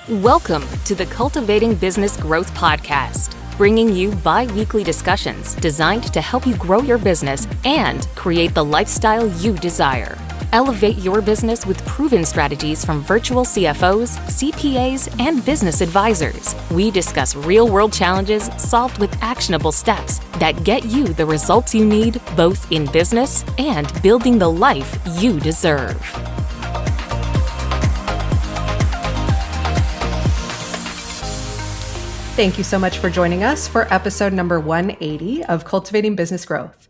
Welcome to the Cultivating Business Growth Podcast, bringing you bi-weekly discussions designed to help you grow your business and create the lifestyle you desire. Elevate your business with proven strategies from virtual CFOs, CPAs, and business advisors. We discuss real-world challenges solved with actionable steps that get you the results you need both in business and building the life you deserve. Thank you so much for joining us for episode number 180 of Cultivating Business Growth.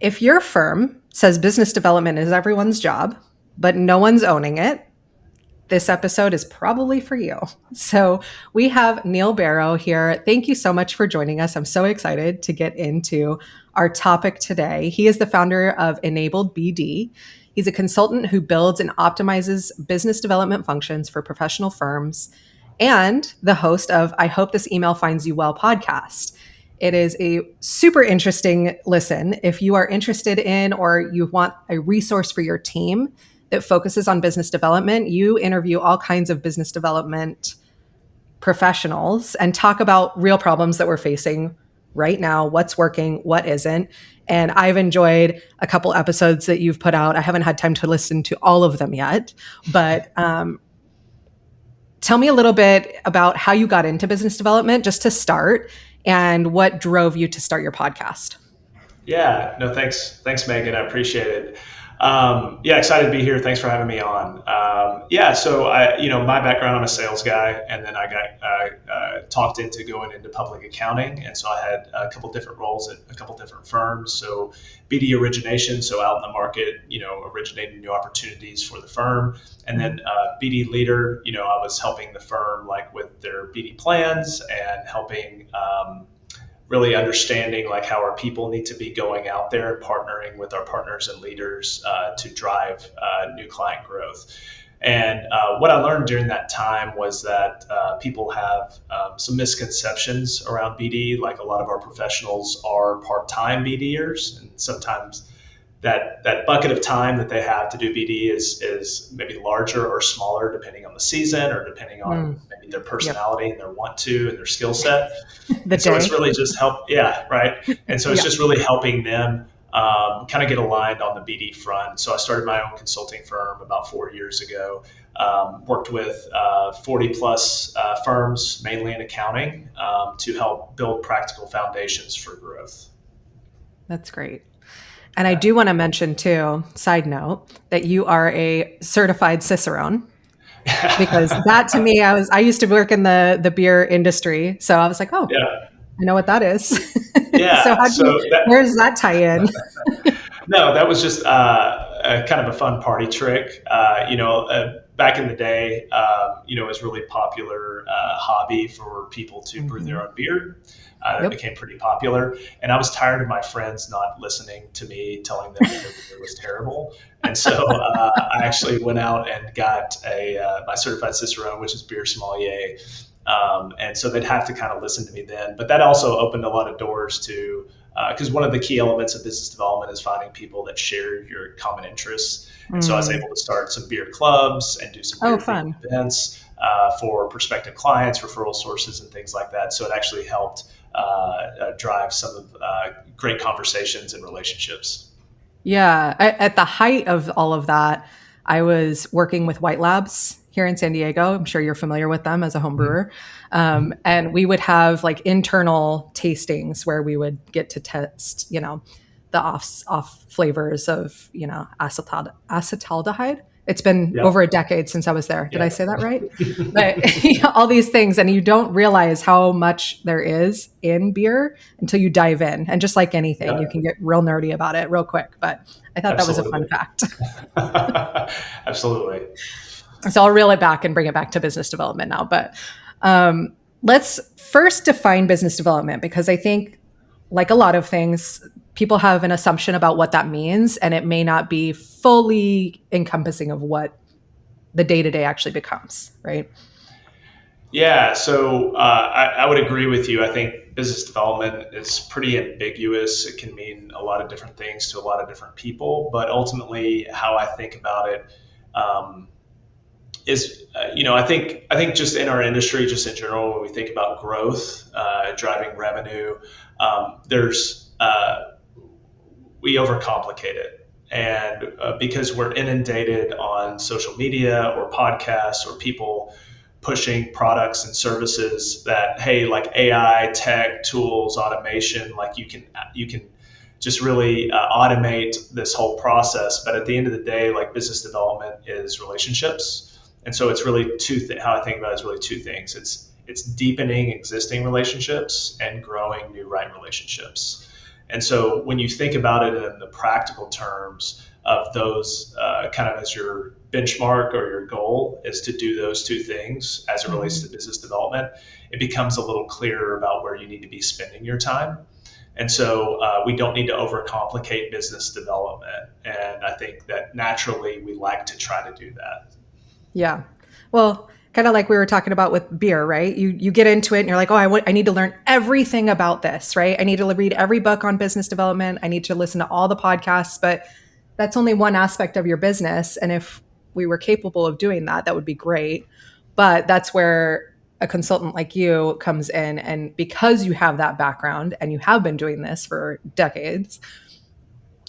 If your firm says business development is everyone's job, but no one's owning it, this episode is probably for you. So we have Neil Barrow here. Thank you so much for joining us. I'm so excited to get into our topic today. He is the founder of Enabled BD. He's a consultant who builds and optimizes business development functions for professional firms, and the host of I Hope This Email Finds You Well podcast. It is a super interesting listen. If you are interested in or you want a resource for your team that focuses on business development, you interview all kinds of business development professionals and talk about real problems that we're facing right now, what's working, what isn't. And I've enjoyed a couple episodes that you've put out. I haven't had time to listen to all of them yet, but tell me a little bit about how you got into business development, just to start, and what drove you to start your podcast. Yeah, no, thanks, Megan. I appreciate it. Excited to be here. Thanks for having me on. So my background, I'm a sales guy, and then I got talked into going into public accounting, and so I had a couple different roles at a couple different firms. So BD origination, so out in the market, originating new opportunities for the firm, and then BD leader. I was helping the firm like with their BD plans and helping. Really understanding like how our people need to be going out there and partnering with our partners and leaders to drive new client growth. And what I learned during that time was that people have some misconceptions around BD. Like a lot of our professionals are part-time BDers, and sometimes that bucket of time that they have to do BD is maybe larger or smaller depending on the season or depending on maybe their personality and their want to and their skill set. So it's really just help. Yeah. Right. And so it's just really helping them kind of get aligned on the BD front. So I started my own consulting firm about 4 years ago, worked with 40 plus firms, mainly in accounting, to help build practical foundations for growth. That's great. And I do want to mention too, side note, that you are a certified Cicerone, because that to me, I used to work in the beer industry. So I was like, I know what that is. Yeah. Where does that tie in? No, that was just kind of a fun party trick. Back in the day, it was really popular hobby for people to brew their own beer. That became pretty popular. And I was tired of my friends not listening to me, telling them that it was terrible. And so I actually went out and got my certified Cicerone, which is beer sommelier. And so they'd have to kind of listen to me then. But that also opened a lot of doors to, because one of the key elements of business development is finding people that share your common interests. And so I was able to start some beer clubs and do some beer events for prospective clients, referral sources, and things like that. So it actually helped drive some of great conversations and relationships. Yeah. At the height of all of that, I was working with White Labs here in San Diego. I'm sure you're familiar with them as a home brewer. And we would have like internal tastings where we would get to test, the off flavors of, acetaldehyde. It's been over a decade since I was there. Did I say that right? But all these things, and you don't realize how much there is in beer until you dive in. And just like anything, you can get real nerdy about it real quick. But I thought that was a fun fact. Absolutely. So I'll reel it back and bring it back to business development now. But let's first define business development, because I think, like a lot of things, people have an assumption about what that means, and it may not be fully encompassing of what the day-to-day actually becomes, right? Yeah, so I would agree with you. I think business development is pretty ambiguous. It can mean a lot of different things to a lot of different people, but ultimately how I think about it, I think just in our industry, just in general, when we think about growth, driving revenue, there's we overcomplicate it. And because we're inundated on social media or podcasts or people pushing products and services that, hey, like AI, tech, tools, automation, like you can just really automate this whole process. But at the end of the day, like business development is relationships. And so it's really how I think about it is really two things. It's deepening existing relationships and growing new right relationships. And so when you think about it in the practical terms of those kind of as your benchmark or your goal is to do those two things as it relates to business development, it becomes a little clearer about where you need to be spending your time. And so we don't need to overcomplicate business development. And I think that naturally we like to try to do that. Yeah. Well, kind of like we were talking about with beer, right? You get into it and you're like, oh, I need to learn everything about this, right? I need to read every book on business development. I need to listen to all the podcasts, but that's only one aspect of your business. And if we were capable of doing that, that would be great. But that's where a consultant like you comes in. And because you have that background and you have been doing this for decades,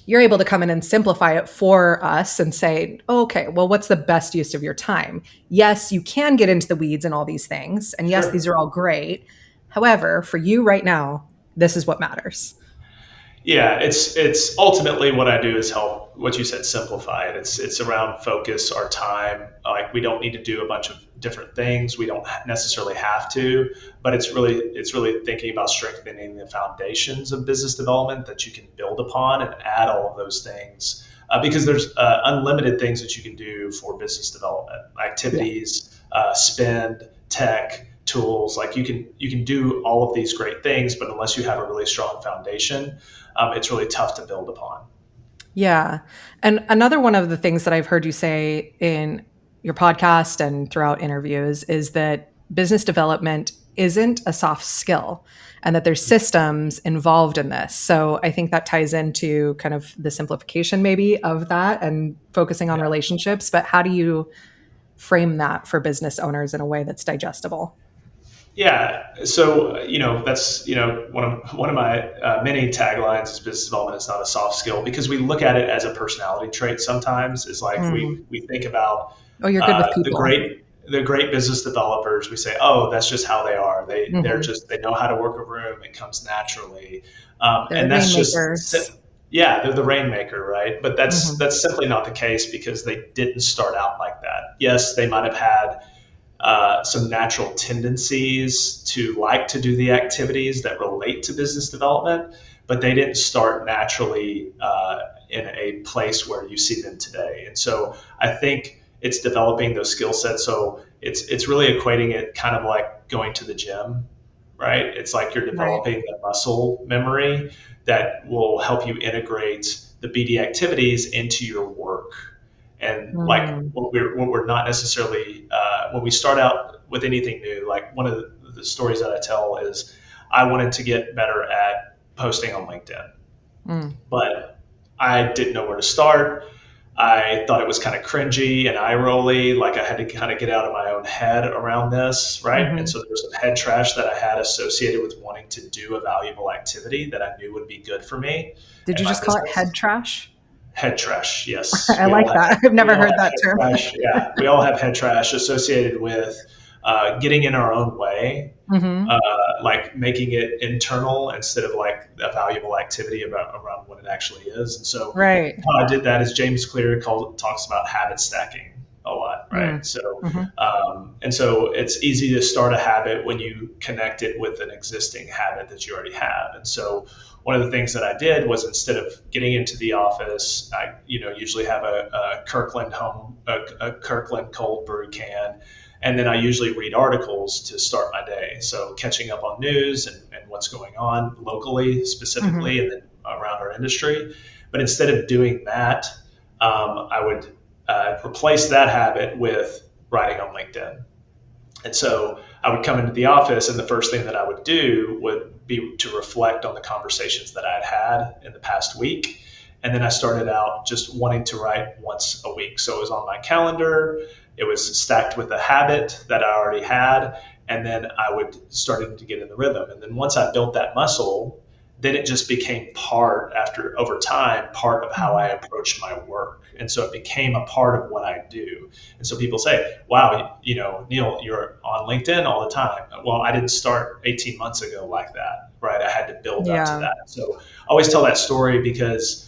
you're able to come in and simplify it for us and say, oh, okay, well, what's the best use of your time? Yes, you can get into the weeds and all these things. And yes, these are all great. However, for you right now, this is what matters. Yeah, it's ultimately what I do is help what you said, simplify it. It's around focus, our time. Like we don't need to do a bunch of different things. We don't necessarily have to, but it's really thinking about strengthening the foundations of business development that you can build upon and add all of those things because there's unlimited things that you can do for business development activities, spend, tech, tools. Like you can do all of these great things, but unless you have a really strong foundation, it's really tough to build upon. Yeah. And another one of the things that I've heard you say in your podcast and throughout interviews is that business development isn't a soft skill and that there's systems involved in this. So I think that ties into kind of the simplification maybe of that and focusing on relationships. But how do you frame that for business owners in a way that's digestible? Yeah, so that's one of my many taglines is business development is not a soft skill because we look at it as a personality trait. Sometimes it's like we think about you're good with people. The great business developers. We say, oh, that's just how they are. They know how to work a room. It comes naturally, and that's rainmakers. They're the rainmaker, right? But that's simply not the case because they didn't start out like that. Yes, they might have had some natural tendencies to like to do the activities that relate to business development, but they didn't start naturally in a place where you see them today. And so I think it's developing those skill sets. So it's really equating it kind of like going to the gym, right? It's like you're developing the muscle memory that will help you integrate the BD activities into your work. And like what we're not necessarily when we start out with anything new, like one of the stories that I tell is I wanted to get better at posting on LinkedIn, but I didn't know where to start. I thought it was kind of cringy and eye-rolly, like I had to kind of get out of my own head around this, right? And so there was some head trash that I had associated with wanting to do a valuable activity that I knew would be good for me. Did you just call it head trash? Head trash, yes. I like that. I've never heard that term. Trash. Yeah, we all have head trash associated with getting in our own way, like making it internal instead of like a valuable activity around what it actually is. And so how I did that is James Clear talks about habit stacking a lot, right? So and so it's easy to start a habit when you connect it with an existing habit that you already have. And so one of the things that I did was instead of getting into the office, I usually have a Kirkland cold brew can, and then I usually read articles to start my day. So catching up on news and what's going on locally specifically, and then around our industry. But instead of doing that, I would replace that habit with writing on LinkedIn. And so I would come into the office and the first thing that I would do would be to reflect on the conversations that I had in the past week. And then I started out just wanting to write once a week. So it was on my calendar it was stacked with a habit that I already had. And then I would starting to get in the rhythm. And then once I built that muscle, then it just became over time, part of how I approach my work. And so it became a part of what I do. And so people say, wow, Neil, you're on LinkedIn all the time. Well, I didn't start 18 months ago like that, right? I had to build up to that. So I always tell that story because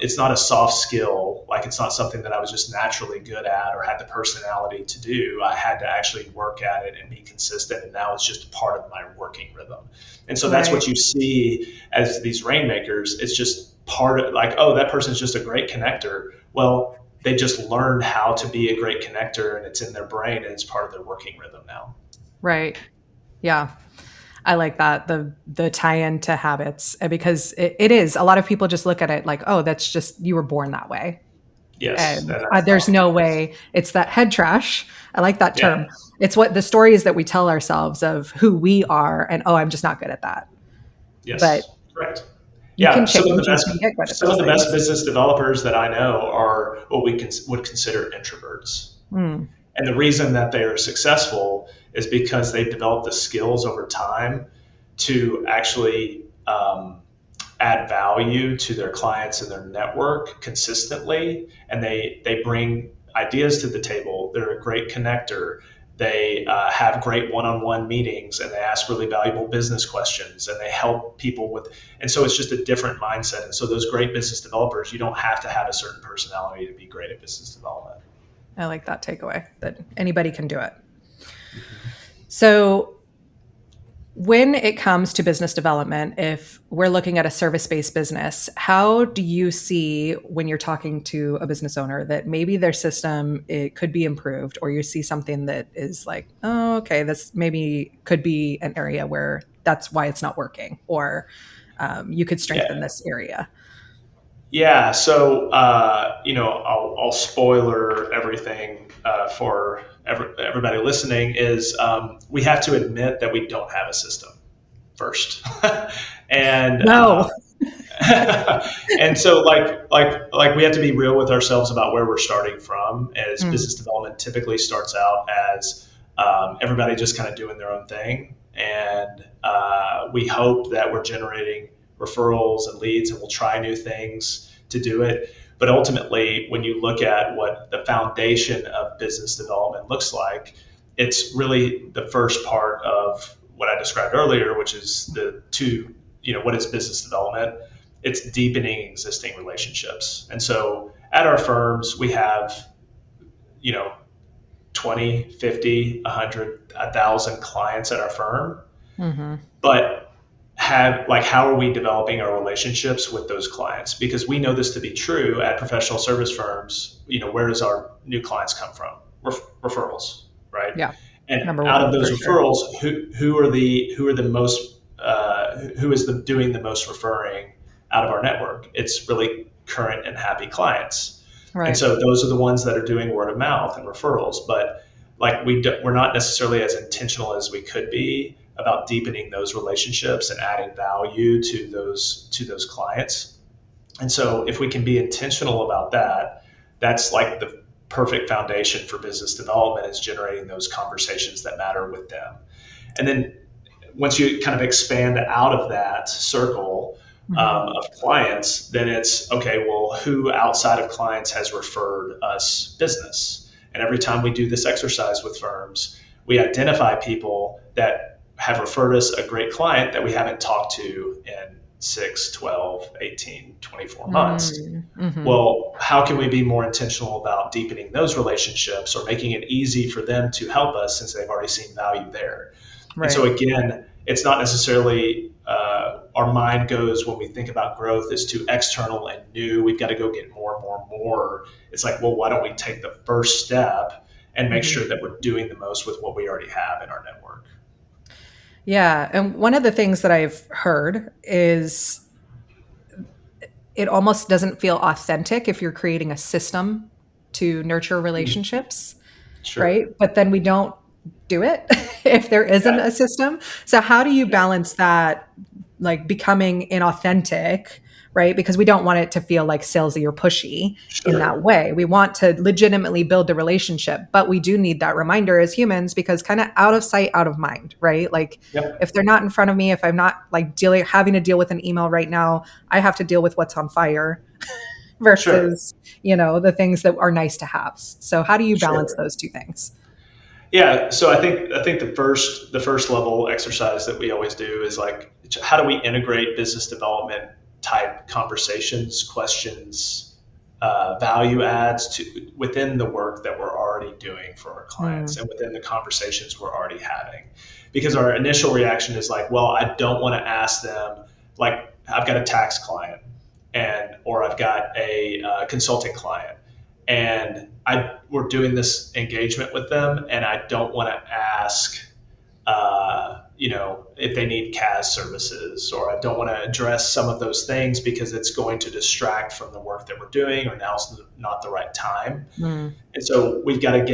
it's not a soft skill. Like, it's not something that I was just naturally good at or had the personality to do. I had to actually work at it and be consistent. And now it's just a part of my working rhythm. And so that's what you see as these rainmakers. It's just part of, like, oh, that person's just a great connector. Well, they just learned how to be a great connector, and it's in their brain, and it's part of their working rhythm now. Right. Yeah. I like that, the tie-in to habits, because it is, a lot of people just look at it like, oh, that's just, you were born that way. Yes. And there's no way. It's that head trash. I like that term. It's what the stories that we tell ourselves of who we are, and oh, I'm just not good at that. Yes, but correct. You can some of the best, best business developers that I know are what we would consider introverts. And the reason that they are successful is because they've developed the skills over time to actually add value to their clients and their network consistently. And they bring ideas to the table. They're a great connector. They have great one-on-one meetings, and they ask really valuable business questions, and they help people and so it's just a different mindset. And so those great business developers, you don't have to have a certain personality to be great at business development. I like that takeaway, that anybody can do it. So when it comes to business development, if we're looking at a service-based business, how do you see, when you're talking to a business owner, that maybe their system, it could be improved, or you see something that is like, oh, okay, this maybe could be an area where that's why it's not working, or you could strengthen this area? Yeah. So, I'll spoiler everything for everybody listening is we have to admit that we don't have a system first. And and so like we have to be real with ourselves about where we're starting from, as business development typically starts out as everybody just kind of doing their own thing. And we hope that we're generating referrals and leads, and we'll try new things to do it. But ultimately, when you look at what the foundation of business development looks like, it's really the first part of what I described earlier, which is what is business development? It's deepening existing relationships. And so at our firms, we have, 20, 50, 100, 1,000 clients at our firm. But how are we developing our relationships with those clients? Because we know this to be true at professional service firms. Where does our new clients come from? Referrals, right? Yeah. And out of those referrals, who is doing the most referring out of our network? It's really current and happy clients. Right. And so those are the ones that are doing word of mouth and referrals. But we're not necessarily as intentional as we could be about deepening those relationships and adding value to those clients. And so if we can be intentional about that, that's like the perfect foundation for business development, is generating those conversations that matter with them. And then once you kind of expand out of that circle of clients, then it's, okay, well, who outside of clients has referred us business? And every time we do this exercise with firms, we identify people that have referred us a great client that we haven't talked to in 6, 12, 18, 24 months. Well, how can we be more intentional about deepening those relationships, or making it easy for them to help us since they've already seen value there? Right. And so again, it's not necessarily our mind goes, when we think about growth, is to external and new. We've got to go get more. It's like, well, why don't we take the first step and make sure that we're doing the most with what we already have in our network? Yeah. And one of the things that I've heard is it almost doesn't feel authentic if you're creating a system to nurture relationships, right? But then we don't do it if there isn't a system. So how do you balance that, like becoming inauthentic right? Because we don't want it to feel like salesy or pushy in Sure. that way. We want to legitimately build a relationship, but we do need that reminder as humans because kind of out of sight, out of mind, right? Like Yep. if they're not in front of me, if I'm not like having to deal with an email right now, I have to deal with what's on fire Sure. versus, the things that are nice to have. So how do you balance Sure. those two things? Yeah, so I think the first level exercise that we always do is like how do we integrate business development type conversations, questions, value adds to within the work that we're already doing for our clients Mm, and within the conversations we're already having. Because our initial reaction is like, well, I don't want to ask them like I've got a tax client and or I've got a consulting client and we're doing this engagement with them, and I don't want to ask, if they need CAS services, or I don't want to address some of those things because it's going to distract from the work that we're doing, or now's not the right time. mm, And so we've got to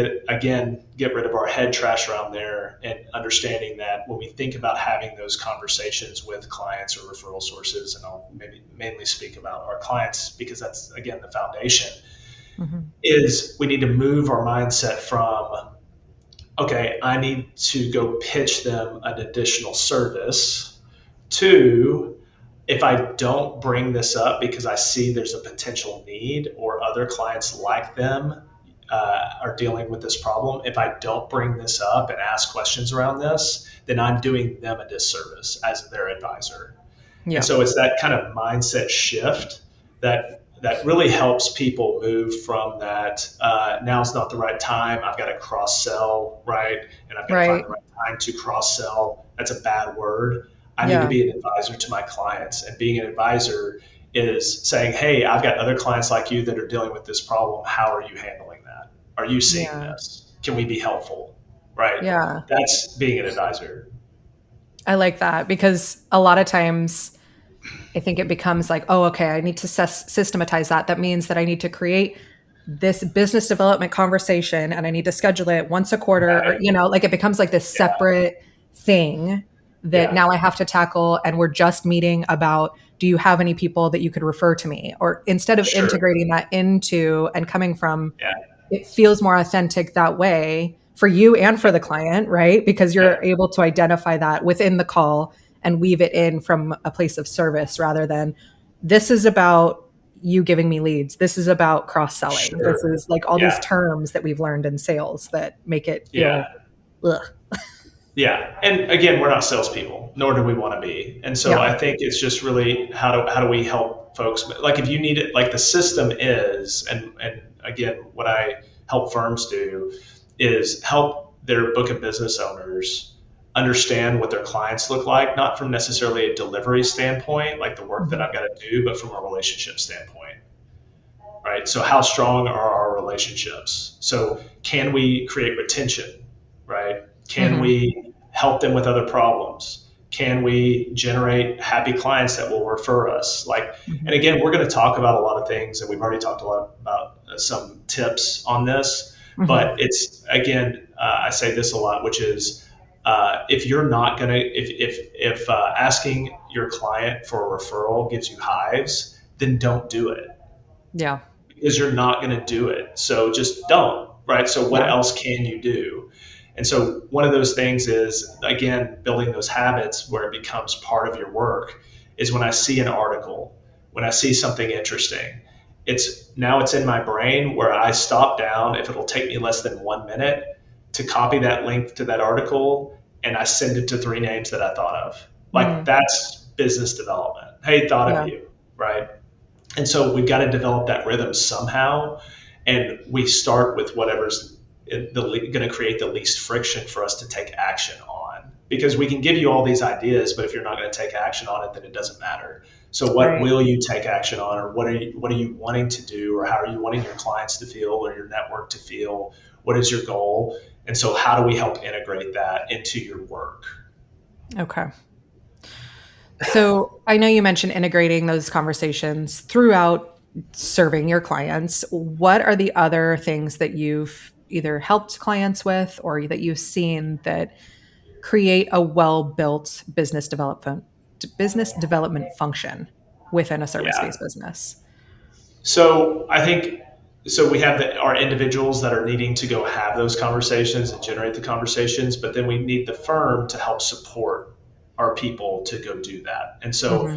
get rid of our head trash around there and understanding that when we think about having those conversations with clients or referral sources, and I'll maybe mainly speak about our clients because that's again the foundation mhm. is we need to move our mindset from, okay, I need to go pitch them an additional service to, if I don't bring this up because I see there's a potential need or other clients like them are dealing with this problem, if I don't bring this up and ask questions around this, then I'm doing them a disservice as their advisor. And Yeah. so it's that kind of mindset shift that really helps people move from that now's not the right time. I've got to cross sell, right? And I've got to find Right. the right time to cross sell. That's a bad word. I need to Yeah. be an advisor to my clients. And being an advisor is saying, hey, I've got other clients like you that are dealing with this problem. How are you handling that? Are you seeing Yeah. this? Can we be helpful? Right? Yeah. That's being an advisor. I like that because a lot of times I think it becomes like, oh, okay, I need to systematize that. That means that I need to create this business development conversation and I need to schedule it once a quarter or, Right. like it becomes like this Yeah. separate thing that Yeah. now I have to tackle. And we're just meeting about, do you have any people that you could refer to me? Or instead of Sure. integrating that into and coming from, Yeah. it feels more authentic that way for you and for the client, right? Because you're Yep. able to identify that within the call and weave it in from a place of service rather than this is about you giving me leads. This is about cross selling. This Sure. is like all these Yeah. terms that we've learned in sales that make it Yeah. feel, ugh. Yeah. And again, we're not salespeople, nor do we want to be. And so Yeah. I think it's just really how do we help folks? Like if you need it, like the system is, and again, what I help firms do is help their book of business owners understand what their clients look like, not from necessarily a delivery standpoint, like the work that Mhm. I've got to do, but from a relationship standpoint. Right? So how strong are our relationships? So can we create retention? Right? Can Mhm. we help them with other problems? Can we generate happy clients that will refer us? Like, and Mhm. again, we're going to talk about a lot of things, and we've already talked a lot about some tips on this. Mhm. But it's again, I say this a lot, which is if you're not going to, if asking your client for a referral gives you hives, then don't do it Yeah. because you're not going to do it. So just don't, right? So what Yeah. else can you do? And so one of those things is, again, building those habits where it becomes part of your work is when I see an article, when I see something interesting, it's in my brain where I stop down if it'll take me less than 1 minute to copy that link to that article and I send it to three names that I thought of. Like Mm. that's business development. Hey, thought of Yeah. you, right? And so we've got to develop that rhythm somehow. And we start with whatever's going to create the least friction for us to take action on. Because we can give you all these ideas, but if you're not going to take action on it, then it doesn't matter. So what Right. will you take action on, or what are you wanting to do, or how are you wanting your clients to feel or your network to feel? What is your goal? And so how do we help integrate that into your work? Okay. So I know you mentioned integrating those conversations throughout serving your clients. What are the other things that you've either helped clients with or that you've seen that create a well-built business development function? within a Yeah. service-based business? So I think so. We have our individuals that are needing to go have those conversations and generate the conversations, but then we need the firm to help support our people to go do that. And so, Hmm.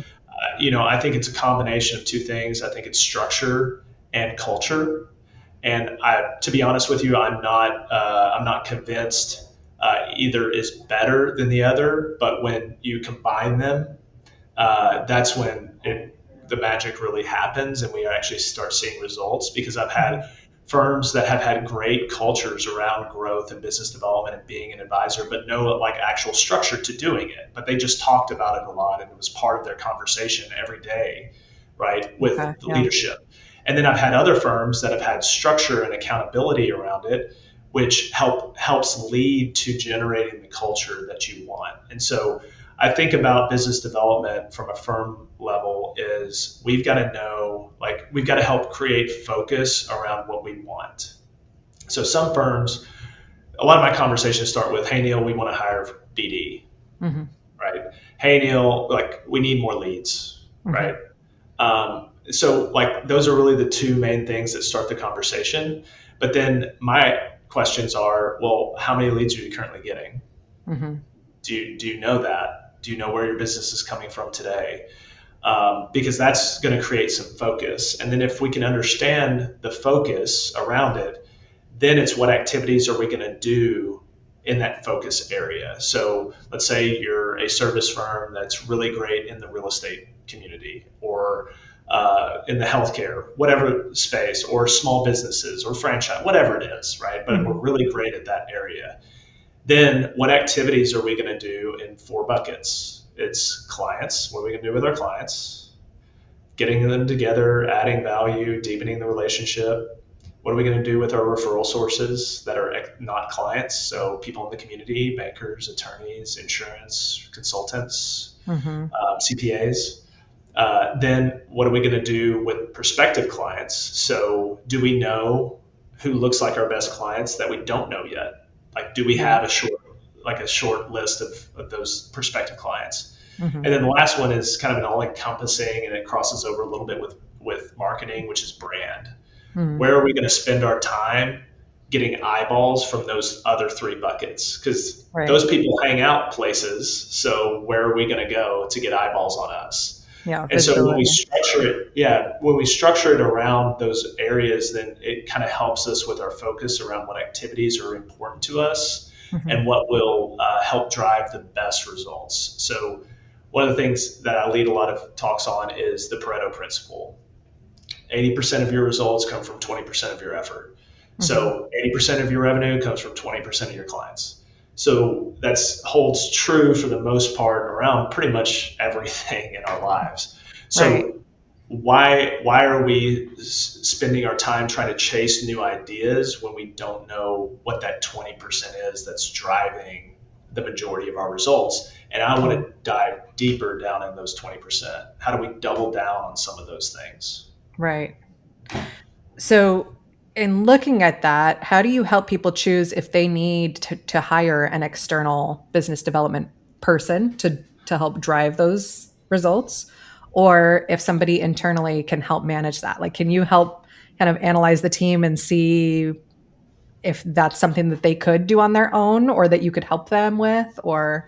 I think it's a combination of two things. I think it's structure and culture. And to be honest with you, I'm not convinced either is better than the other. But when you combine them, that's when the magic really happens and we actually start seeing results. Because I've had firms that have had great cultures around growth and business development and being an advisor, but no like actual structure to doing it. But they just talked about it a lot and it was part of their conversation every day, right, with Okay. the Yeah. leadership. And then I've had other firms that have had structure and accountability around it, which helps lead to generating the culture that you want. And so I think about business development from a firm level is we've got to know, like, we've got to help create focus around what we want. So some firms, a lot of my conversations start with, hey, Neil, we want to hire BD, Hmm. right? Hey, Neil, like, we need more leads, Hmm. right? So like those are really the two main things that start the conversation. But then my questions are, well, how many leads are you currently getting? Hmm. Do you know that? Do you know where your business is coming from today? Because that's going to create some focus. And then if we can understand the focus around it, then it's what activities are we going to do in that focus area. So let's say you're a service firm that's really great in the real estate community or in the healthcare, whatever space, or small businesses or franchise, whatever it is, right? But we're Hmm. really great at that area. Then what activities are we going to do in four buckets? It's clients. What are we going to do with our clients? Getting them together, adding value, deepening the relationship. What are we going to do with our referral sources that are not clients? So people in the community, bankers, attorneys, insurance, consultants, Hmm. CPAs. Then what are we going to do with prospective clients? So do we know who looks like our best clients that we don't know yet? Like, do we Yeah. have a short list of those prospective clients? Hmm. And then the last one is kind of an all-encompassing, and it crosses over a little bit with marketing, which is brand. Hmm. Where are we going to spend our time getting eyeballs from those other three buckets? Because Right. those people hang out places. So where are we going to go to get eyeballs on us? Yeah. And so when we Visibility. structure it, yeah, when we structure it around those areas, then it kind of helps us with our focus around what activities are important to us Hmm. and what will help drive the best results. So one of the things that I lead a lot of talks on is the Pareto principle. 80% of your results come from 20% of your effort. Hmm. So 80% of your revenue comes from 20% of your clients. So that's holds true for the most part around pretty much everything in our lives. Right. So why are we spending our time trying to chase new ideas when we don't know what that 20% is that's driving the majority of our results? And I want to dive deeper down in those 20%. How do we double down on some of those things? Right. So, in looking at that, how do you help people choose if they need to hire an external business development person to help drive those results? Or if somebody internally can help manage that? Like, can you help kind of analyze the team and see if that's something that they could do on their own or that you could help them with? Or,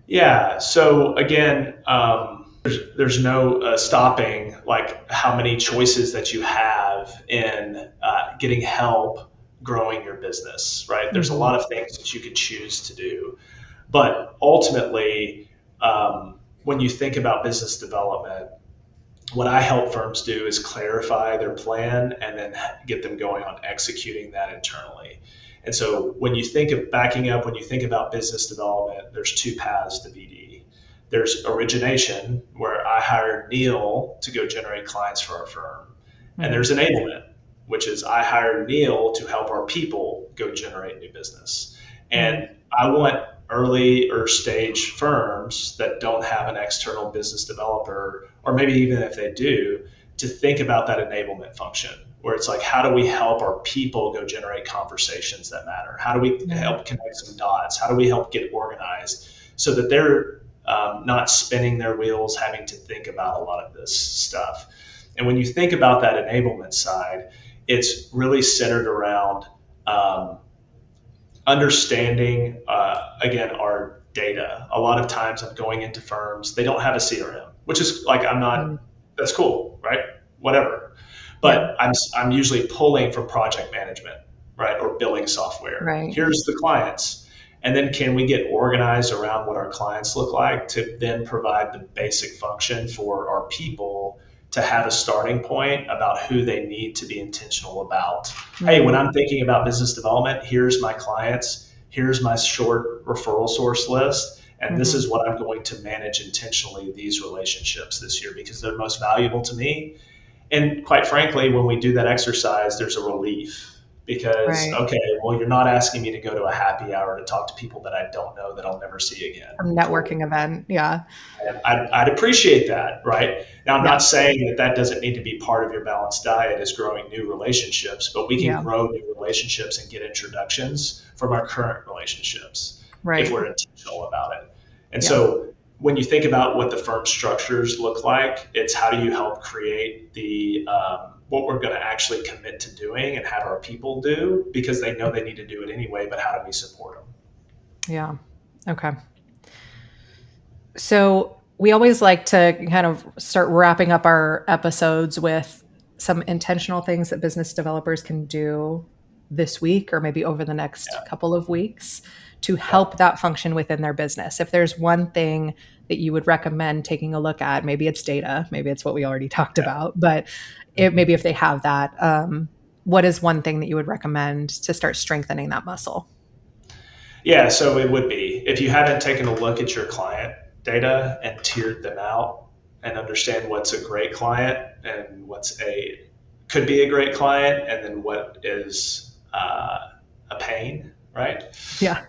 Yeah. So again, there's no stopping like how many choices that you have in getting help growing your business, right? There's a Mhm. lot of things that you could choose to do, but ultimately, when you think about business development, what I help firms do is clarify their plan and then get them going on executing that internally. And so when you think of backing up, when you think about business development, there's two paths to BD. There's origination, where I hire Neil to go generate clients for our firm. And Mhm. there's enablement, which is I hire Neil to help our people go generate new business. Mhm. And I want early or stage firms that don't have an external business developer, or maybe even if they do, to think about that enablement function where it's like, how do we help our people go generate conversations that matter? How do we Yeah. help connect some dots? How do we help get organized so that they're not spinning their wheels, having to think about a lot of this stuff. And when you think about that enablement side, it's really centered around understanding, again, our data. A lot of times I'm going into firms, they don't have a CRM, which is like, that's cool, right? Whatever. But I'm usually pulling from project management, right? Or billing software. Right. Here's the clients. And then can we get organized around what our clients look like to then provide the basic function for our people to have a starting point about who they need to be intentional about. Hey, when I'm thinking about business development, here's my clients, here's my short referral source list, and this is what I'm going to manage intentionally these relationships this year because they're most valuable to me. And quite frankly, when we do that exercise, there's a relief because, okay, well, you're not asking me to go to a happy hour to talk to people that I don't know that I'll never see again. A networking event, yeah. And I'd appreciate that, right? Now, I'm not saying that doesn't need to be part of your balanced diet is growing new relationships, but we can grow new relationships and get introductions from our current relationships if we're intentional about it. And so when you think about what the firm structures look like, it's how do you help create the what we're going to actually commit to doing and have our people do because they know they need to do it anyway, but how do we support them? Yeah. Okay. So we always like to kind of start wrapping up our episodes with some intentional things that business developers can do this week or maybe over the next couple of weeks to help that function within their business. If there's one thing that you would recommend taking a look at, maybe it's data, maybe it's what we already talked about, but maybe if they have that, what is one thing that you would recommend to start strengthening that muscle? Yeah, so it would be, if you haven't taken a look at your client data and tiered them out and understand what's a great client and could be a great client and then what is a pain, right? Yeah.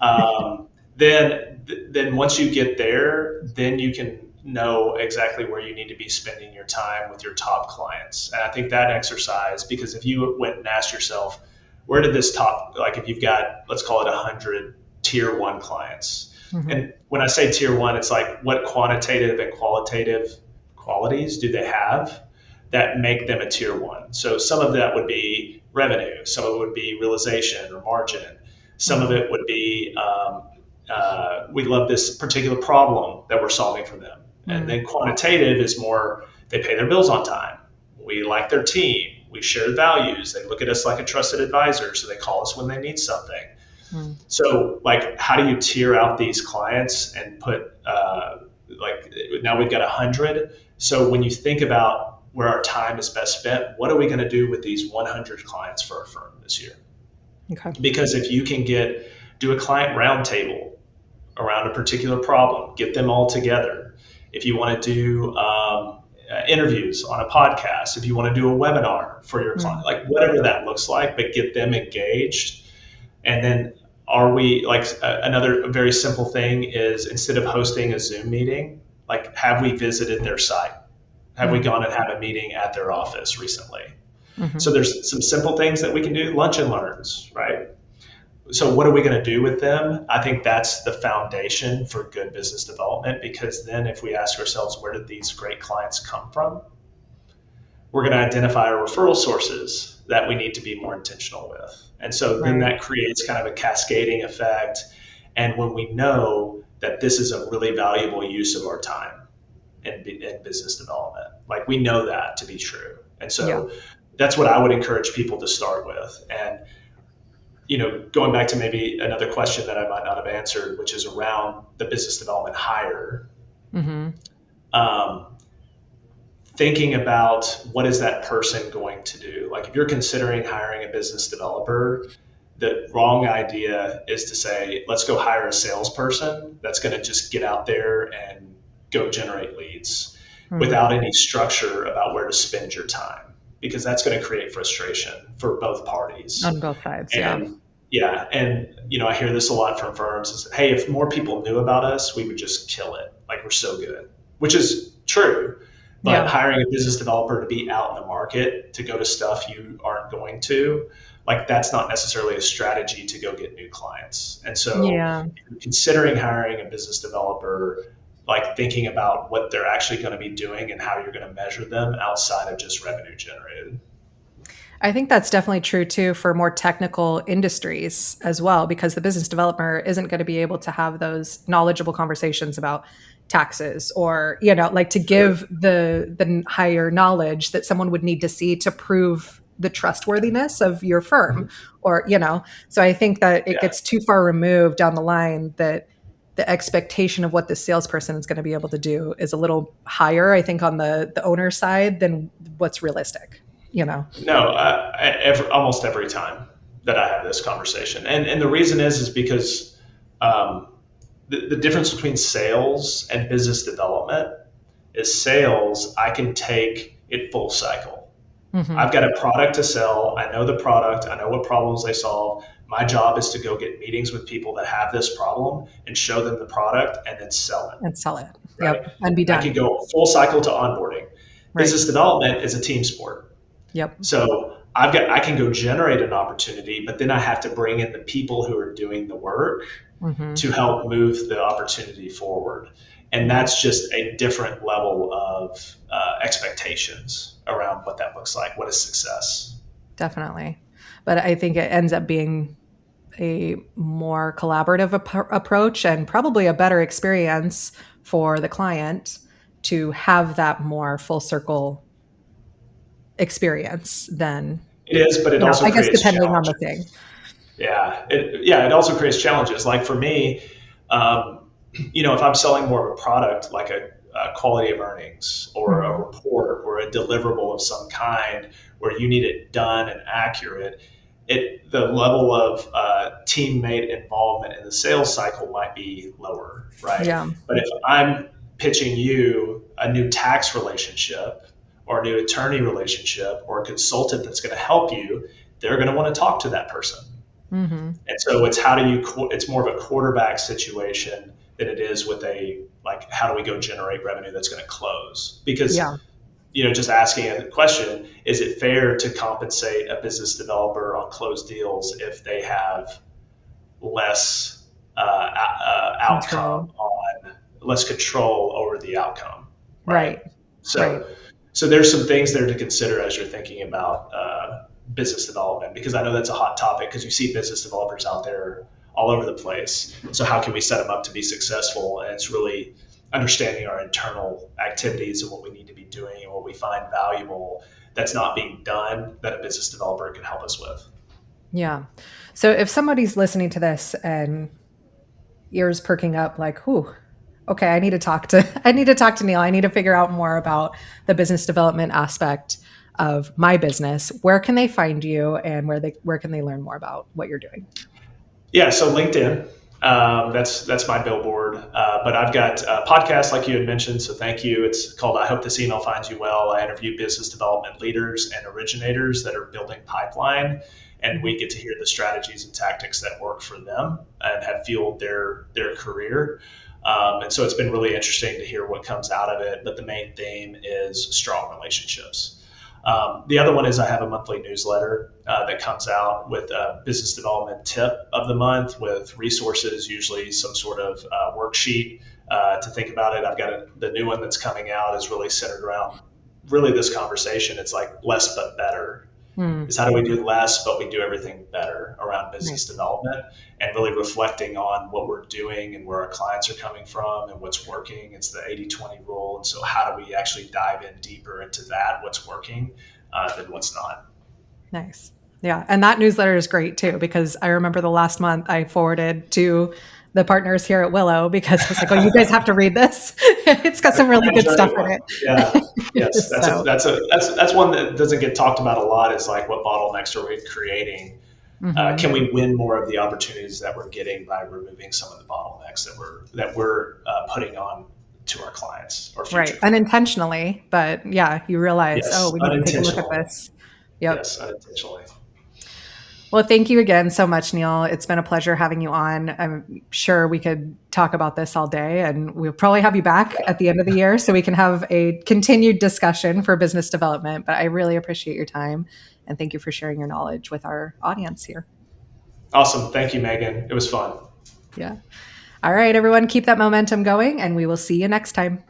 Then once you get there, then you can know exactly where you need to be spending your time with your top clients. And I think that exercise, because if you went and asked yourself, where did this top, like if you've got, let's call it 100 tier one clients. And when I say tier one, it's like what quantitative and qualitative qualities do they have that make them a tier one? So some of that would be revenue. Some of it would be realization or margin. Some of it would be, we love this particular problem that we're solving for them. And then quantitative is more, they pay their bills on time. We like their team. We share values. They look at us like a trusted advisor. So they call us when they need something. So like, how do you tier out these clients and put, now we've got 100. So when you think about where our time is best spent, what are we going to do with these 100 clients for our firm this year? Okay. Because if you can do a client roundtable around a particular problem, get them all together. If you want to do interviews on a podcast, if you want to do a webinar for your client, like whatever that looks like, but get them engaged. And then another very simple thing is instead of hosting a Zoom meeting, like have we visited their site? Have we gone and had a meeting at their office recently? So there's some simple things that we can do, lunch and learns, right? So what are we going to do with them? I think that's the foundation for good business development, because then if we ask ourselves, where did these great clients come from? We're going to identify our referral sources that we need to be more intentional with. And so then that creates kind of a cascading effect. And when we know that this is a really valuable use of our time in business development, like we know that to be true. And so that's what I would encourage people to start with. And going back to maybe another question that I might not have answered, which is around the business development hire, thinking about what is that person going to do? Like if you're considering hiring a business developer, the wrong idea is to say, let's go hire a salesperson that's going to just get out there and go generate leads without any structure about where to spend your time, because that's going to create frustration for both parties. On both sides, and I hear this a lot from firms is, hey, if more people knew about us, we would just kill it. Like we're so good, which is true. But hiring a business developer to be out in the market, to go to stuff you aren't going to, like that's not necessarily a strategy to go get new clients. And so if you're considering hiring a business developer, like thinking about what they're actually going to be doing and how you're going to measure them outside of just revenue generated. I think that's definitely true too for more technical industries as well, because the business developer isn't going to be able to have those knowledgeable conversations about taxes or, like to give the higher knowledge that someone would need to see to prove the trustworthiness of your firm or, so I think that it gets too far removed down the line that the expectation of what the salesperson is going to be able to do is a little higher, I think, on the owner side than what's realistic. No, almost every time that I have this conversation. And the reason is because the difference between sales and business development is sales, I can take it full cycle. Mm-hmm. I've got a product to sell. I know the product. I know what problems they solve. My job is to go get meetings with people that have this problem and show them the product and then sell it. Right? Yep. And be done. I can go full cycle to onboarding. Right. Business development is a team sport. Yep. So I can go generate an opportunity, but then I have to bring in the people who are doing the work to help move the opportunity forward. And that's just a different level of expectations around what that looks like. What is success? Definitely. But I think it ends up being a more collaborative approach and probably a better experience for the client to have that more full circle experience than it is, but it also creates depending challenges. On the thing. It also creates challenges. Like for me, if I'm selling more of a product like a quality of earnings or a report or a deliverable of some kind where you need it done and accurate, the level of teammate involvement in the sales cycle might be lower, right? Yeah. But if I'm pitching you a new tax relationship or a new attorney relationship or a consultant that's going to help you, they're going to want to talk to that person. And so it's more of a quarterback situation than it is with how do we go generate revenue that's going to close? Because, just asking a question, is it fair to compensate a business developer on closed deals if they have less outcome less control over the outcome? Right. So there's some things there to consider as you're thinking about business development, because I know that's a hot topic because you see business developers out there all over the place. So how can we set them up to be successful? And it's really understanding our internal activities and what we need to be doing and what we find valuable that's not being done that a business developer can help us with. Yeah. So if somebody's listening to this and ears perking up like, okay, I need to talk to Neil. I need to figure out more about the business development aspect of my business. Where can they find you and where can they learn more about what you're doing? Yeah, so LinkedIn, that's my billboard. But I've got a podcast like you had mentioned, so thank you. It's called I Hope This Email Finds You Well. I interview business development leaders and originators that are building pipeline, and we get to hear the strategies and tactics that work for them and have fueled their career. And so it's been really interesting to hear what comes out of it. But the main theme is strong relationships. The other one is I have a monthly newsletter that comes out with a business development tip of the month with resources, usually some sort of worksheet to think about it. I've got the new one that's coming out is really centered around really this conversation. It's like less but better. Is how do we do less, but we do everything better around business development and really reflecting on what we're doing and where our clients are coming from and what's working. It's the 80-20 rule. And so how do we actually dive in deeper into that, what's working than what's not? Nice. Yeah. And that newsletter is great too, because I remember the last month I forwarded to the partners here at Willow because I was like, you guys have to read this. It's got some really good stuff in it. Yeah. Yes. That's one that doesn't get talked about a lot. Is like what bottlenecks are we creating? Can we win more of the opportunities that we're getting by removing some of the bottlenecks that we're putting on to our clients or future right. clients? Unintentionally, but you realize, we need to take a look at this. Yep. Yes, unintentionally. Well, thank you again so much, Neil. It's been a pleasure having you on. I'm sure we could talk about this all day, and we'll probably have you back at the end of the year so we can have a continued discussion for business development. But I really appreciate your time, and thank you for sharing your knowledge with our audience here. Awesome. Thank you, Megan. It was fun. Yeah. All right, everyone, keep that momentum going, and we will see you next time.